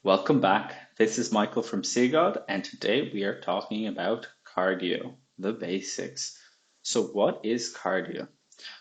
Welcome back. This is Michael from Seagod, and today we are talking about cardio, the basics. So, what is cardio?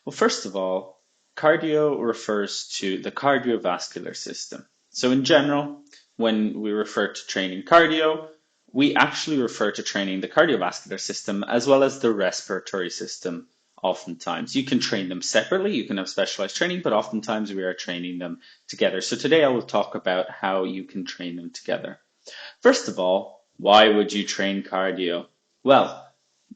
Well, first of all, cardio refers to the cardiovascular system. So, in general, when we refer to training cardio, we actually refer to training the cardiovascular system as well as the respiratory system. Oftentimes, you can train them separately, you can have specialized training, but oftentimes we are training them together. So, today I will talk about how you can train them together. First of all, why would you train cardio? Well,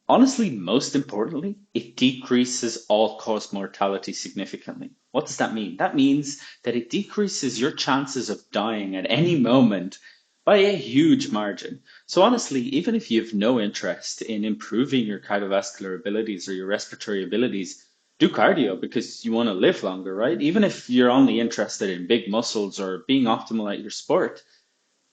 honestly, most importantly, it decreases all-cause mortality significantly. What does that mean? That means that it decreases your chances of dying at any moment by a huge margin. So honestly, even if you have no interest in improving your cardiovascular abilities or your respiratory abilities, do cardio because you want to live longer, right? Even if you're only interested in big muscles or being optimal at your sport,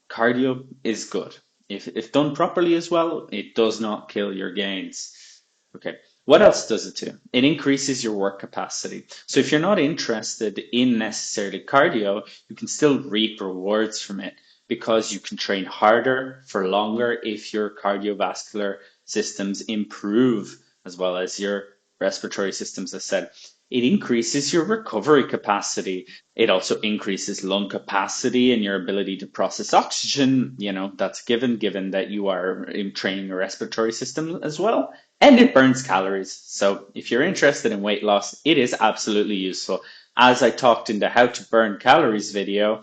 cardio is good. If done properly as well, it does not kill your gains. Okay. What else does it do? It increases your work capacity. So if you're not interested in necessarily cardio, you can still reap rewards from it because you can train harder for longer if your cardiovascular systems improve as well as your respiratory systems, as I said. It increases your recovery capacity. It also increases lung capacity and your ability to process oxygen. That's given that you are in training your respiratory system as well. And it burns calories. So if you're interested in weight loss, it is absolutely useful. As I talked in the how to burn calories video,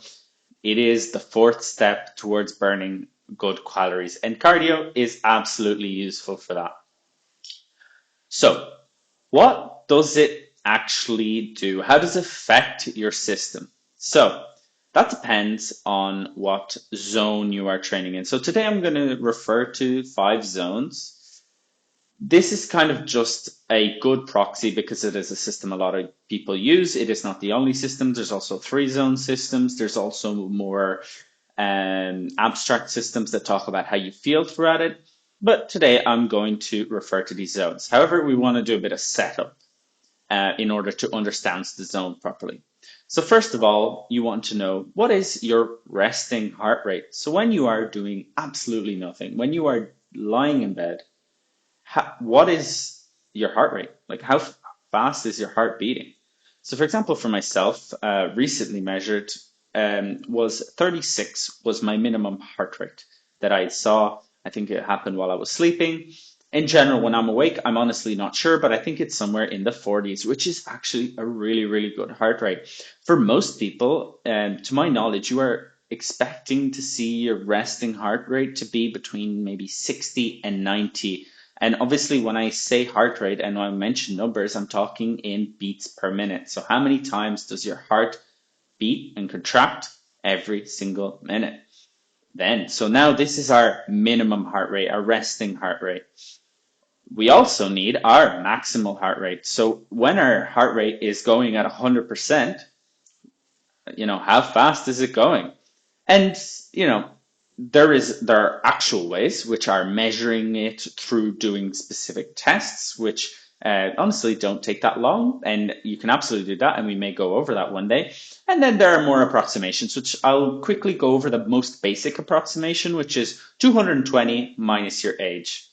it is the fourth step towards burning good calories. And cardio is absolutely useful for that. So what does it actually do? How does it affect your system? So that depends on what zone you are training in. So today I'm going to refer to 5 zones. This is kind of just a good proxy because it is a system a lot of people use. It is not the only system. There's also 3 zone systems. There's also more abstract systems that talk about how you feel throughout it. But today I'm going to refer to these zones. However, we want to do a bit of setup in order to understand the zone properly. So first of all, you want to know what is your resting heart rate. So when you are doing absolutely nothing, when you are lying in bed, what is your heart rate? Like how fast is your heart beating? So for example, for myself, recently measured was 36 was my minimum heart rate that I saw. I think it happened while I was sleeping. In general, when I'm awake, I'm honestly not sure, but I think it's somewhere in the 40s, which is actually a really, really good heart rate. For most people, to my knowledge, you are expecting to see your resting heart rate to be between maybe 60 and 90. And obviously, when I say heart rate and when I mention numbers, I'm talking in beats per minute. So how many times does your heart beat and contract every single minute? So now this is our minimum heart rate, our resting heart rate. We also need our maximal heart rate. So when our heart rate is going at 100%, how fast is it going? And, you know, there are actual ways which are measuring it through doing specific tests, which honestly don't take that long, and you can absolutely do that, and we may go over that one day. And then there are more approximations, which I'll quickly go over the most basic approximation, which is 220 minus your age.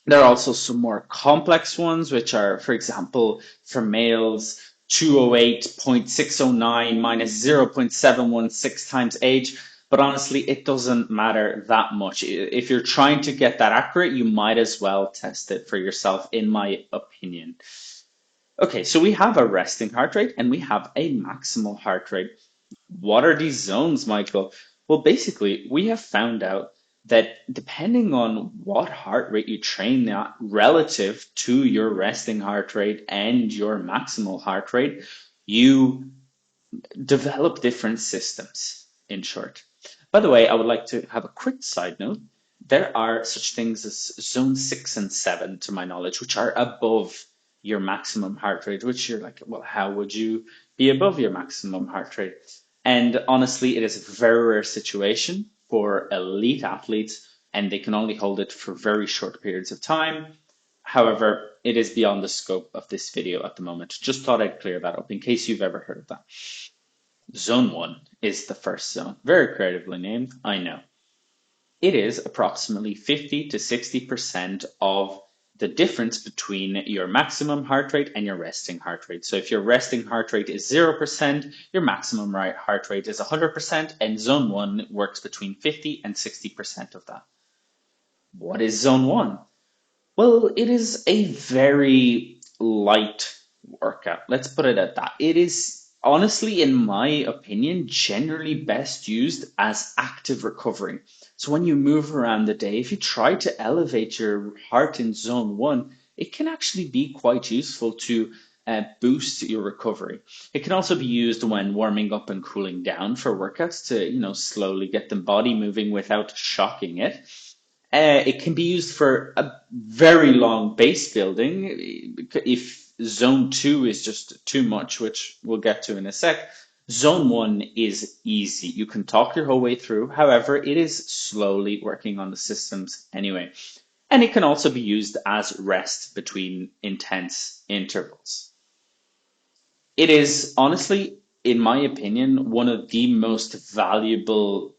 There are also some more complex ones, which are, for example, for males, 208.609 minus 0.716 times age. But honestly, it doesn't matter that much. If you're trying to get that accurate, you might as well test it for yourself, in my opinion. Okay, so we have a resting heart rate and we have a maximal heart rate. What are these zones, Michael? Well, basically, we have found out that depending on what heart rate you train at relative to your resting heart rate and your maximal heart rate, you develop different systems, in short. By the way, I would like to have a quick side note. There are such things as zone 6 and 7, to my knowledge, which are above your maximum heart rate, which you're like, well, how would you be above your maximum heart rate? And honestly, it is a very rare situation for elite athletes, and they can only hold it for very short periods of time. However, it is beyond the scope of this video at the moment. Just thought I'd clear that up in case you've ever heard of that. Zone 1 is the first zone. Very creatively named, I know. It is approximately 50 to 60% of the difference between your maximum heart rate and your resting heart rate. So if your resting heart rate is 0%, your maximum heart rate is 100%, and zone 1 works between 50 and 60% of that. What is zone 1? Well, it is a very light workout. Let's put it at that. It is honestly, in my opinion, generally best used as active recovery. So when you move around the day, if you try to elevate your heart in zone 1, it can actually be quite useful to boost your recovery. It can also be used when warming up and cooling down for workouts to, slowly get the body moving without shocking it. It can be used for a very long base building. If zone 2 is just too much, which we'll get to in a sec, zone 1 is easy. You can talk your whole way through. However, it is slowly working on the systems anyway. And it can also be used as rest between intense intervals. It is honestly, in my opinion, one of the most valuable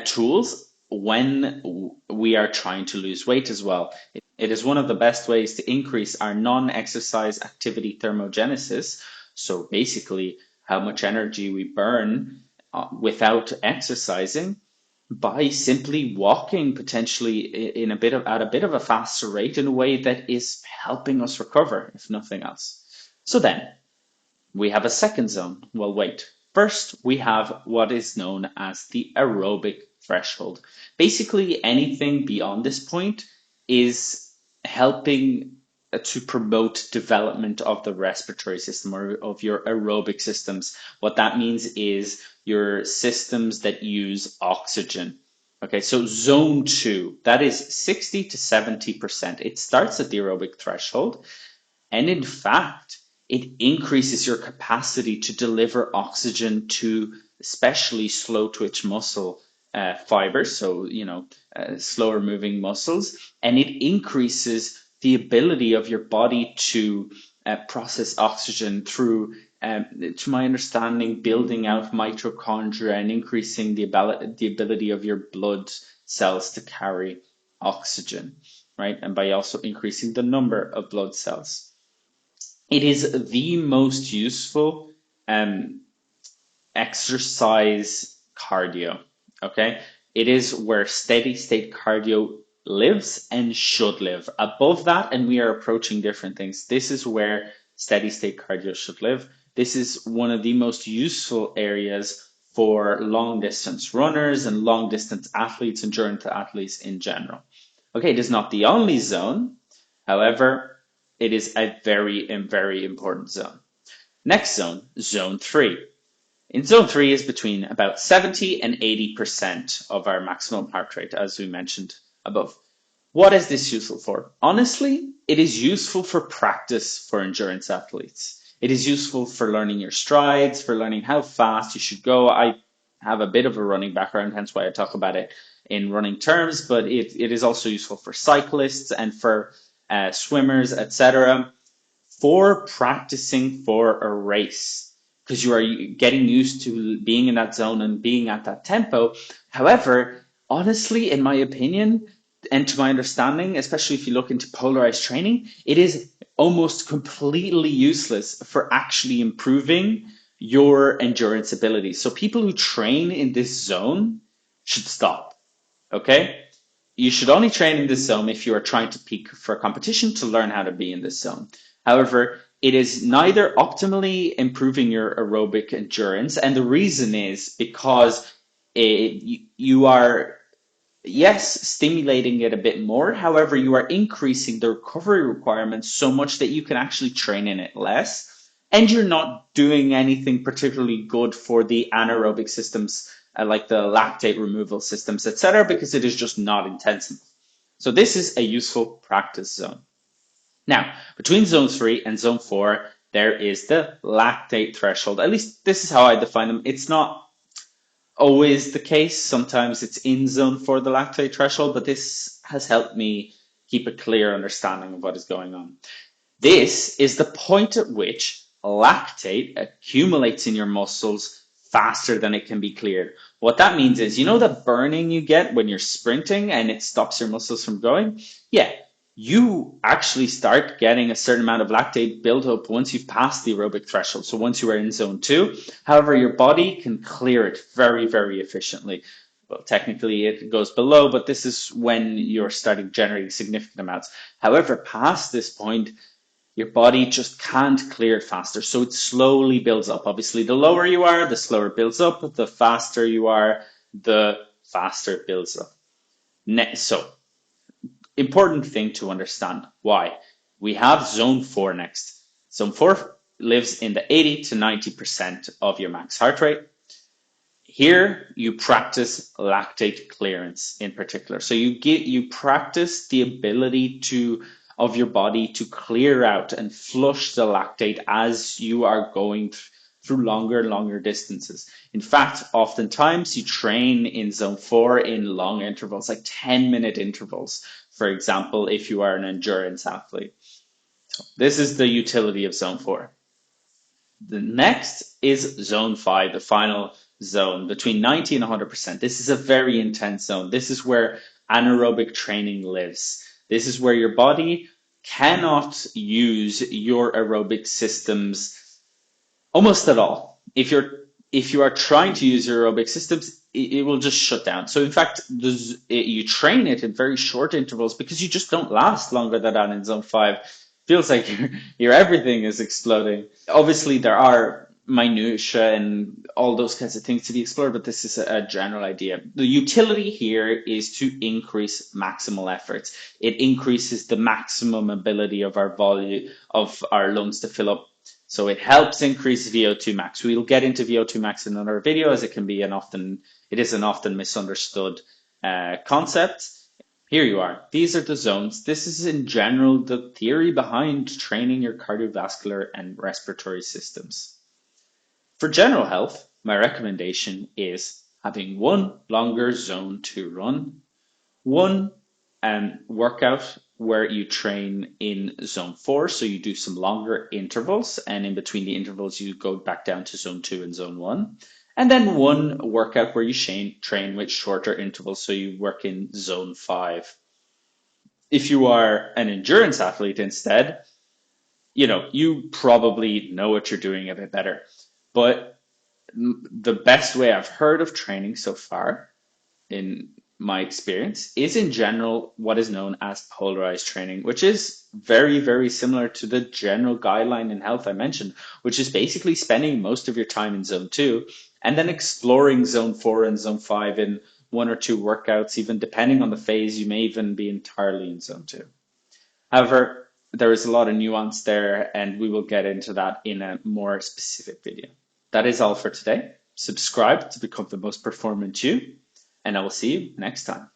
tools when we are trying to lose weight as well. It is one of the best ways to increase our non-exercise activity thermogenesis. So basically, how much energy we burn without exercising by simply walking potentially at a bit of a faster rate in a way that is helping us recover, if nothing else. So then, we have a second zone. Well, wait. First, we have what is known as the aerobic threshold. Basically, anything beyond this point is helping to promote development of the respiratory system or of your aerobic systems. What that means is your systems that use oxygen. Okay, so zone 2, that is 60 to 70%. It starts at the aerobic threshold. And in fact, it increases your capacity to deliver oxygen to especially slow twitch muscle fibers, so, slower moving muscles. And it increases the ability of your body to process oxygen through, to my understanding, building out mitochondria and increasing the ability of your blood cells to carry oxygen, right? And by also increasing the number of blood cells. It is the most useful exercise cardio. Okay, it is where steady state cardio lives and should live. Above that, and we are approaching different things. This is where steady state cardio should live. This is one of the most useful areas for long distance runners and long distance athletes, endurance athletes in general. Okay, it is not the only zone. However, it is a very important zone. Next zone, zone 3. In zone 3 is between about 70 and 80% of our maximum heart rate, as we mentioned above. What is this useful for? Honestly, it is useful for practice for endurance athletes. It is useful for learning your strides, for learning how fast you should go. I have a bit of a running background, hence why I talk about it in running terms, but it is also useful for cyclists and for swimmers, etc., for practicing for a race because you are getting used to being in that zone and being at that tempo. However, honestly, in my opinion, and to my understanding, especially if you look into polarized training, it is almost completely useless for actually improving your endurance ability. So people who train in this zone should stop. Okay? You should only train in this zone if you are trying to peak for a competition to learn how to be in this zone. However, it is neither optimally improving your aerobic endurance, and the reason is because you are, yes, stimulating it a bit more. However, you are increasing the recovery requirements so much that you can actually train in it less. And you're not doing anything particularly good for the anaerobic systems, like the lactate removal systems, etc., because it is just not intensive. So this is a useful practice zone. Now, between zone 3 and zone 4, there is the lactate threshold. At least this is how I define them. It's not always the case. Sometimes it's in zone 4, the lactate threshold, but this has helped me keep a clear understanding of what is going on. This is the point at which lactate accumulates in your muscles faster than it can be cleared. What that means is, you know, the burning you get when you're sprinting and it stops your muscles from going? Yeah, you actually start getting a certain amount of lactate built up once you've passed the aerobic threshold. So once you are in zone two, however, your body can clear it very, very efficiently. Well, technically it goes below, but this is when you're starting generating significant amounts. However, past this point, your body just can't clear it faster. So it slowly builds up. Obviously, the lower you are, the slower it builds up. The faster you are, the faster it builds up. So, important thing to understand why. We have zone 4 next. Zone 4 lives in the 80 to 90% of your max heart rate. Here you practice lactate clearance in particular. So you practice the ability of your body to clear out and flush the lactate as you are going through longer and longer distances. In fact, oftentimes you train in zone 4 in long intervals, like 10-minute intervals, for example, if you are an endurance athlete. This is the utility of zone 4. The next is zone 5, the final zone between 90 and 100%. This is a very intense zone. This is where anaerobic training lives. This is where your body cannot use your aerobic systems almost at all. If you are trying to use your aerobic systems, it will just shut down. So in fact, you train it in very short intervals because you just don't last longer than that in zone 5. Feels like your everything is exploding. Obviously, there are minutia and all those kinds of things to be explored, but this is a general idea. The utility here is to increase maximal efforts. It increases the maximum ability of our volume of our lungs to fill up. So it helps increase VO2 max. We'll get into VO2 max in another video, as it is an often misunderstood concept. Here you are. These are the zones. This is in general the theory behind training your cardiovascular and respiratory systems. For general health, my recommendation is having one longer zone 2 run, one workout where you train in zone 4, so you do some longer intervals, and in between the intervals you go back down to zone 2 and zone 1, and then one workout where you train with shorter intervals, so you work in zone 5. If you are an endurance athlete instead, you probably know what you're doing a bit better, but the best way I've heard of training so far in my experience is in general what is known as polarized training, which is very, very similar to the general guideline in health I mentioned, which is basically spending most of your time in zone 2 and then exploring zone 4 and zone 5 in one or two workouts. Even depending on the phase, you may even be entirely in zone 2. However, there is a lot of nuance there, and we will get into that in a more specific video. That is all for today. Subscribe to become the most performant you, and I will see you next time.